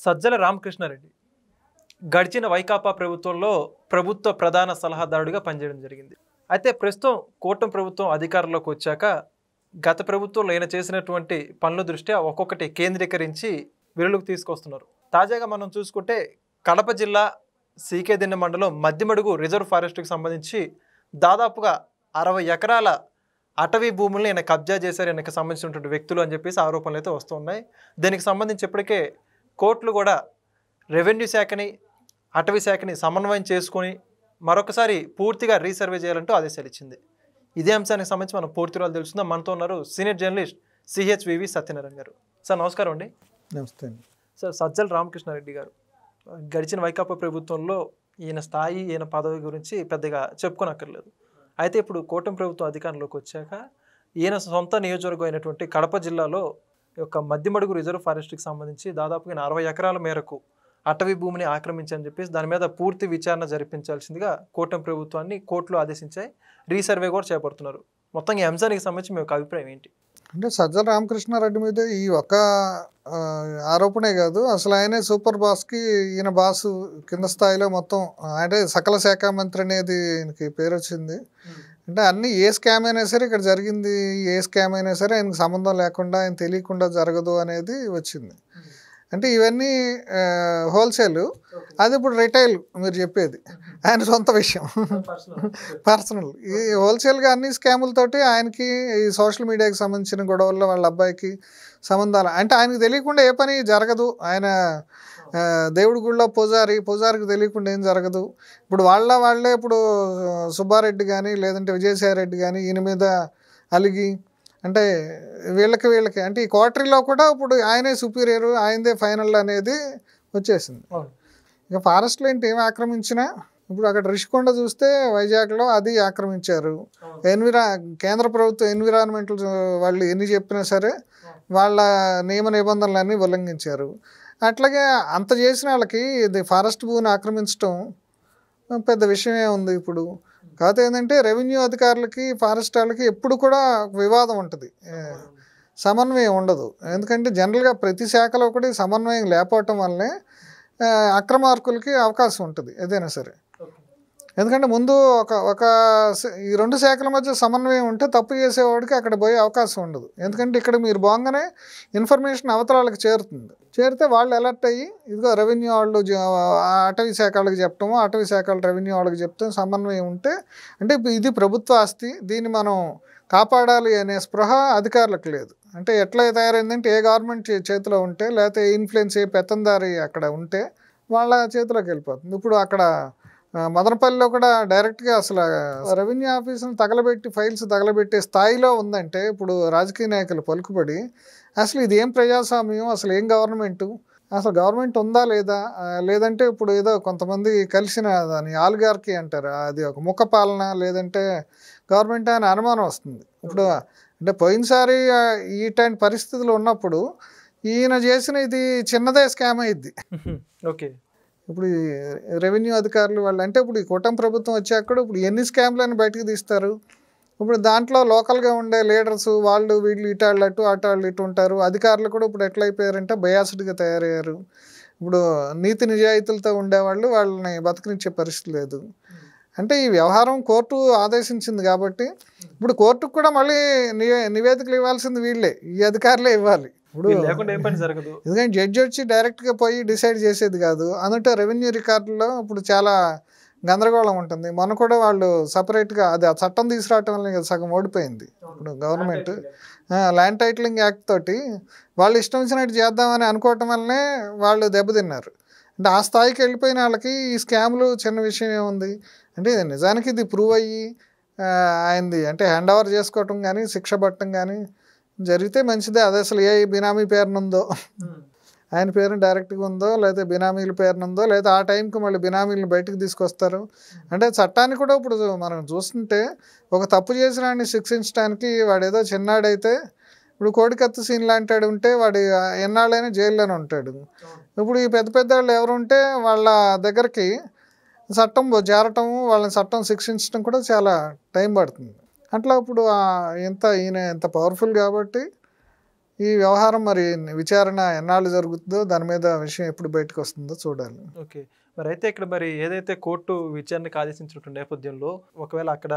సజ్జల రామకృష్ణారెడ్డి గడిచిన వైకాపా ప్రభుత్వంలో ప్రభుత్వ ప్రధాన సలహాదారుడిగా పనిచేయడం జరిగింది. అయితే ప్రస్తుతం కూటమి ప్రభుత్వం అధికారంలోకి వచ్చాక గత ప్రభుత్వంలో ఆయన చేసినటువంటి పనుల దృష్ట్యా ఒక్కొక్కటి కేంద్రీకరించి వెలుగులోకి తీసుకొస్తున్నారు. తాజాగా మనం చూసుకుంటే కడప జిల్లా సీకేదిన్నె మండలం మద్దిమడుగు రిజర్వ్ ఫారెస్ట్కి సంబంధించి దాదాపుగా 60 ఎకరాల అటవీ భూముల్ని ఆయన కబ్జా చేశారు, ఆయనకు సంబంధించినటువంటి వ్యక్తులు అని చెప్పేసి ఆరోపణలు అయితే వస్తున్నాయి. దీనికి సంబంధించి ఇప్పటికే కోర్టులు కూడా రెవెన్యూ శాఖని అటవీ శాఖని సమన్వయం చేసుకొని మరొకసారి పూర్తిగా రీసర్వే చేయాలంటూ ఆదేశాలు ఇచ్చింది. ఇదే అంశానికి సంబంధించి మనం పూర్తి రోజులు తెలుస్తుందాం. మనతో ఉన్నారు సీనియర్ జర్నలిస్ట్ సిహెచ్వివి సత్యనారాయణ గారు. సార్ నమస్కారం అండి. నమస్తే అండి. సార్, సజ్జల రామకృష్ణారెడ్డి గారు గడిచిన వైకాపా ప్రభుత్వంలో ఈయన స్థాయి, ఈయన పదవి గురించి పెద్దగా చెప్పుకోనక్కర్లేదు. అయితే ఇప్పుడు కూటమి ప్రభుత్వం అధికారంలోకి వచ్చాక ఈయన సొంత నియోజకవర్గం అయినటువంటి కడప జిల్లాలో యొక్క మద్దిమడుగు రిజర్వ్ ఫారెస్ట్కి సంబంధించి దాదాపుగా 60 ఎకరాల మేరకు అటవీ భూమిని ఆక్రమించని చెప్పేసి దాని మీద పూర్తి విచారణ జరిపించాల్సిందిగా కూటమి ప్రభుత్వాన్ని కోర్టులు ఆదేశించాయి. రీసర్వే కూడా చేపడుతున్నారు. మొత్తం ఈ అంశానికి సంబంధించి మీ యొక్క అభిప్రాయం ఏంటి? అంటే సజ్జల రామకృష్ణారెడ్డి మీద ఈ ఒక్క ఆరోపణే కాదు, అసలు ఆయనే సూపర్ బాస్కి ఈయన బాసు కింద స్థాయిలో మొత్తం అంటే సకల శాఖ మంత్రి అనేది ఈయనకి పేరు వచ్చింది. అంటే అన్నీ ఏ స్కామ్ అయినా సరే ఇక్కడ జరిగింది, ఏ స్కామ్ అయినా సరే ఆయనకు సంబంధం లేకుండా, ఆయన తెలియకుండా జరగదు అనేది వచ్చింది. అంటే ఇవన్నీ హోల్సేల్, అది ఇప్పుడు రిటైల్ మీరు చెప్పేది ఆయన సొంత విషయం, పర్సనల్. ఈ హోల్సేల్గా అన్ని స్కాములతోటి ఆయనకి ఈ సోషల్ మీడియాకి సంబంధించిన గొడవల్లో వాళ్ళ అబ్బాయికి సంబంధాలు, అంటే ఆయనకు తెలియకుండా ఏ పని జరగదు. ఆయన దేవుడి గుళ్ళో పూజారికి తెలియకుండా ఏం జరగదు. ఇప్పుడు వాళ్ళే ఇప్పుడు సుబ్బారెడ్డి కానీ లేదంటే విజయసాయిరెడ్డి కానీ ఈయన మీద అలిగి, అంటే వీళ్ళకి అంటే ఈ క్వార్టరీలో కూడా ఇప్పుడు ఆయనే సుపీరియర్, ఆయనదే ఫైనల్ అనేది వచ్చేసింది. ఇక ఫారెస్ట్లో ఏంటి ఏమి ఆక్రమించినా, ఇప్పుడు అక్కడ రిషికొండ చూస్తే వైజాగ్లో అది ఆక్రమించారు. కేంద్ర ప్రభుత్వం ఎన్విరాన్మెంటల్ వాళ్ళు ఎన్ని చెప్పినా సరే వాళ్ళ నియమ నిబంధనలన్నీ ఉల్లంఘించారు. అట్లాగే అంత చేసిన వాళ్ళకి ఇది ఫారెస్ట్ భూమిని ఆక్రమించడం పెద్ద విషయమే ఉంది. ఇప్పుడు కాకపోతే ఏంటంటే రెవెన్యూ అధికారులకి ఫారెస్ట్ వాళ్ళకి ఎప్పుడు కూడా వివాదం ఉంటుంది, సమన్వయం ఉండదు. ఎందుకంటే జనరల్గా ప్రతి శాఖలో కూడా సమన్వయం లేకపోవటం వల్లనే అక్రమార్కులకి అవకాశం ఉంటుంది ఏదైనా సరే. ఎందుకంటే ముందు ఈ రెండు శాఖల మధ్య సమన్వయం ఉంటే తప్పు చేసేవాడికి అక్కడ పోయే అవకాశం ఉండదు. ఎందుకంటే ఇక్కడ మీరు బాగానే ఇన్ఫర్మేషన్ అవతల వాళ్ళకి చేరితే వాళ్ళు అలర్ట్ అయ్యి ఇదిగో రెవెన్యూ వాళ్ళు అటవీ శాఖ వాళ్ళకి చెప్పటము, అటవీ శాఖ వాళ్ళు రెవెన్యూ వాళ్ళకి చెప్తాం, సమన్వయం ఉంటే అంటే ఇది ప్రభుత్వ ఆస్తి, దీన్ని మనం కాపాడాలి అనే స్పృహ అధికారులకు లేదు. అంటే ఎట్లా తయారైందంటే ఏ గవర్నమెంట్ చేతిలో ఉంటే లేకపోతే ఏ ఇన్ఫ్లుయెన్స్, ఏ పెత్తందారి అక్కడ ఉంటే వాళ్ళ చేతిలోకి వెళ్ళిపోతుంది. ఇప్పుడు అక్కడ మదనపల్లిలో కూడా డైరెక్ట్గా అసలు రెవెన్యూ ఆఫీసును ఫైల్స్ తగలబెట్టే స్థాయిలో ఉందంటే ఇప్పుడు రాజకీయ నాయకులు పలుకుబడి, అసలు ఇది ఏం ప్రజాస్వామ్యం, అసలు ఏం గవర్నమెంటు, అసలు గవర్నమెంట్ ఉందా లేదా, లేదంటే ఇప్పుడు ఏదో కొంతమంది కలిసిన దాని ఆలిగార్కీ అంటారు, అది ఒక ముఖ పాలన, లేదంటే గవర్నమెంట్ అని అనుమానం వస్తుంది. ఇప్పుడు అంటే పోయినసారి ఇట్లాంటి పరిస్థితులు ఉన్నప్పుడు ఈయన చేసిన ఇది చిన్నదే స్కామ్ అయ్యిద్ది. ఓకే, ఇప్పుడు రెవెన్యూ అధికారులు వాళ్ళు అంటే ఇప్పుడు ఈ కూటమి ప్రభుత్వం వచ్చాక ఇప్పుడు ఎన్ని స్కామ్లను బయటకు తీస్తారు. ఇప్పుడు దాంట్లో లోకల్గా ఉండే లీడర్స్ వాళ్ళు వీళ్ళు అటాళ్ళు ఇటు ఉంటారు. అధికారులు కూడా ఇప్పుడు ఎట్లయిపోయారంటే బయాస్డ్గా తయారయ్యారు. ఇప్పుడు నీతి నిజాయితీలతో ఉండేవాళ్ళు వాళ్ళని బతకనిచ్చే పరిస్థితి లేదు. అంటే ఈ వ్యవహారం కోర్టు ఆదేశించింది కాబట్టి ఇప్పుడు కోర్టుకు కూడా మళ్ళీ నివేదికలు ఇవ్వాల్సింది వీళ్ళే, ఈ అధికారులే ఇవ్వాలి. ఇప్పుడు ఎందుకంటే జడ్జి వచ్చి డైరెక్ట్గా పోయి డిసైడ్ చేసేది కాదు. అందుకే రెవెన్యూ రికార్డుల్లో ఇప్పుడు చాలా గందరగోళం ఉంటుంది. మన కూడా వాళ్ళు సపరేట్గా అది ఆ చట్టం తీసుకురావటం వల్ల సగం ఓడిపోయింది. ఇప్పుడు గవర్నమెంట్ ల్యాండ్ టైటిలింగ్ యాక్ట్ తోటి వాళ్ళు ఇష్టం వచ్చినట్టు చేద్దామని అనుకోవటం వల్లనే వాళ్ళు దెబ్బతిన్నారు. అంటే ఆ స్థాయికి వెళ్ళిపోయిన వాళ్ళకి ఈ స్కామ్లు చిన్న విషయం ఏముంది అంటే నిజానికి ఇది ప్రూవ్ అయ్యి ఆయనది అంటే హ్యాండ్ ఓవర్ చేసుకోవటం కానీ శిక్ష పట్టడం కానీ జరిగితే మంచిదే. అది అసలు ఏ బినామీ పేరునుందో, ఆయన పేరు డైరెక్ట్గా ఉందో లేదా బినామీల పేరునుందో లేదా ఆ టైంకి మళ్ళీ బినామీలను బయటకు తీసుకొస్తారు. అంటే చట్టాన్ని కూడా ఇప్పుడు మనం చూస్తుంటే ఒక తప్పు చేసిన వాడిని శిక్షించడానికి వాడు ఏదో చిన్నాడైతే ఇప్పుడు కోడికత్తు సీన్ లాంటి ఉంటే వాడు ఎన్నాళ్ళైనా జైల్లోనే ఉంటాడు. ఇప్పుడు ఈ పెద్ద వాళ్ళు ఎవరు ఉంటే వాళ్ళ దగ్గరికి చట్టం చేరటము, వాళ్ళని చట్టం శిక్షించడం కూడా చాలా టైం పడుతుంది. అట్లా ఇప్పుడు ఈయన ఎంత పవర్ఫుల్ కాబట్టి ఈ వ్యవహారం మరి విచారణ ఎన్నాళ్ళు జరుగుతుందో దాని మీద విషయం ఎప్పుడు బయటకు వస్తుందో చూడాలి. ఓకే. మరి అయితే ఇక్కడ మరి ఏదైతే కోర్టు విచారణకు ఆదేశించినటువంటి నేపథ్యంలో ఒకవేళ అక్కడ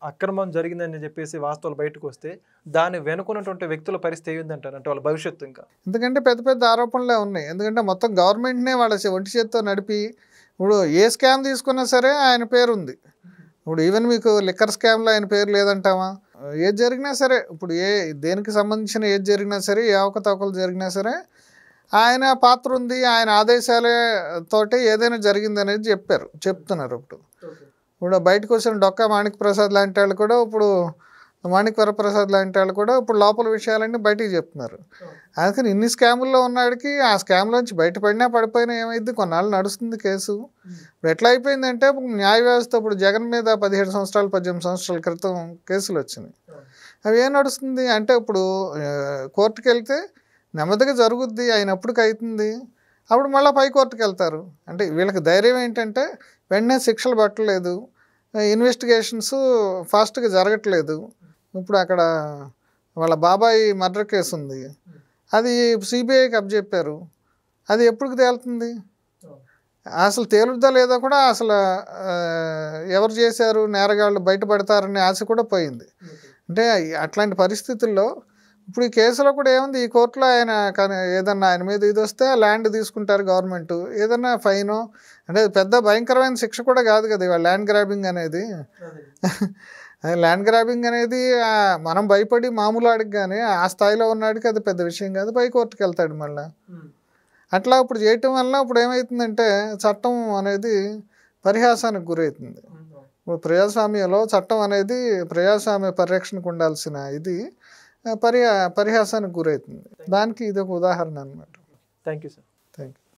అక్రమం జరిగిందని చెప్పేసి వాస్తవాలు బయటకు వస్తే దాన్ని వెనుకున్నటువంటి వ్యక్తుల పరిస్థితి ఏంటంటారు, అంటే వాళ్ళ భవిష్యత్తు ఇంకా? ఎందుకంటే పెద్ద పెద్ద ఆరోపణలే ఉన్నాయి. ఎందుకంటే మొత్తం గవర్నమెంట్నే వాళ్ళ ఒంటి చేత్తో నడిపి, ఇప్పుడు ఏ స్కామ్ తీసుకున్నా సరే ఆయన పేరు ఉంది. ఇప్పుడు ఈవెన్ మీకు లిక్కర్ స్కామ్లో ఆయన పేరు లేదంటావా? ఏది జరిగినా సరే, ఇప్పుడు దేనికి సంబంధించిన ఏది జరిగినా సరే, ఏ అవకతవకలు జరిగినా సరే ఆయన పాత్ర ఉంది, ఆయన ఆదేశాలతోటి ఏదైనా జరిగింది అనేది చెప్తున్నారు. ఇప్పుడు బయటకు వచ్చిన డొక్కా మాణిక్ ప్రసాద్ లాంటి వాళ్ళు కూడా మాణిక్ వరప్రసాద్ లాంటి వాళ్ళు కూడా ఇప్పుడు లోపల విషయాలన్నీ బయటికి చెప్తున్నారు. అందుకని ఇన్ని స్కాముల్లో ఉన్నాడికి ఆ స్కామ్లోంచి బయటపడినా పడిపోయినా ఏమైంది, కొన్నాళ్ళు నడుస్తుంది కేసు. ఇప్పుడు ఎట్లా అయిపోయిందంటే న్యాయ వ్యవస్థ ఇప్పుడు జగన్ మీద 17 సంవత్సరాలు 18 సంవత్సరాల క్రితం కేసులు వచ్చినాయి. అవి ఏం నడుస్తుంది అంటే ఇప్పుడు కోర్టుకు వెళ్తే నెమ్మదిగా జరుగుద్ది, అయినప్పటికి అవుతుంది, అప్పుడు మళ్ళీ పై కోర్టుకు వెళ్తారు. అంటే వీళ్ళకి ధైర్యం ఏంటంటే వెంటనే శిక్షలు పట్టలేదు, ఇన్వెస్టిగేషన్స్ ఫాస్ట్గా జరగట్లేదు. ఇప్పుడు అక్కడ వాళ్ళ బాబాయ్ మర్డర్ కేసు ఉంది, అది సిబిఐకి అప్పచెప్పారు, అది ఎప్పటికి తేలుతుంది? అసలు తేలుద్దా లేదా కూడా అసలు ఎవరు చేశారు నేరగాళ్ళు బయటపడతారనే ఆశ కూడా పోయింది. అంటే అట్లాంటి పరిస్థితుల్లో ఇప్పుడు ఈ కేసులో కూడా ఏముంది, ఈ కోర్టులో ఏదన్నా ఆయన మీద ఇది వస్తే ల్యాండ్ తీసుకుంటారు గవర్నమెంట్, ఏదన్నా ఫైను, అంటే పెద్ద భయంకరమైన శిక్ష కూడా కాదు కదా ఇవాళ ల్యాండ్ గ్రాబింగ్ అనేది. ల్యాండ్ గ్రాబింగ్ అనేది మనం భయపడి మామూలు ఆడికి కానీ ఆ స్థాయిలో ఉన్నాడికి అది పెద్ద విషయం కాదు, పై కోర్టుకు వెళ్తాడు మళ్ళీ. అట్లా ఇప్పుడు చేయటం వల్ల ఇప్పుడు ఏమవుతుందంటే చట్టం అనేది పరిహాసానికి గురవుతుంది. ఇప్పుడు ప్రజాస్వామ్యంలో చట్టం అనేది ప్రజాస్వామ్య పరిరక్షణకు ఉండాల్సిన ఇది పరిహాసానికి గురవుతుంది. దానికి ఇది ఒక ఉదాహరణ అన్నమాట. Thank you sir.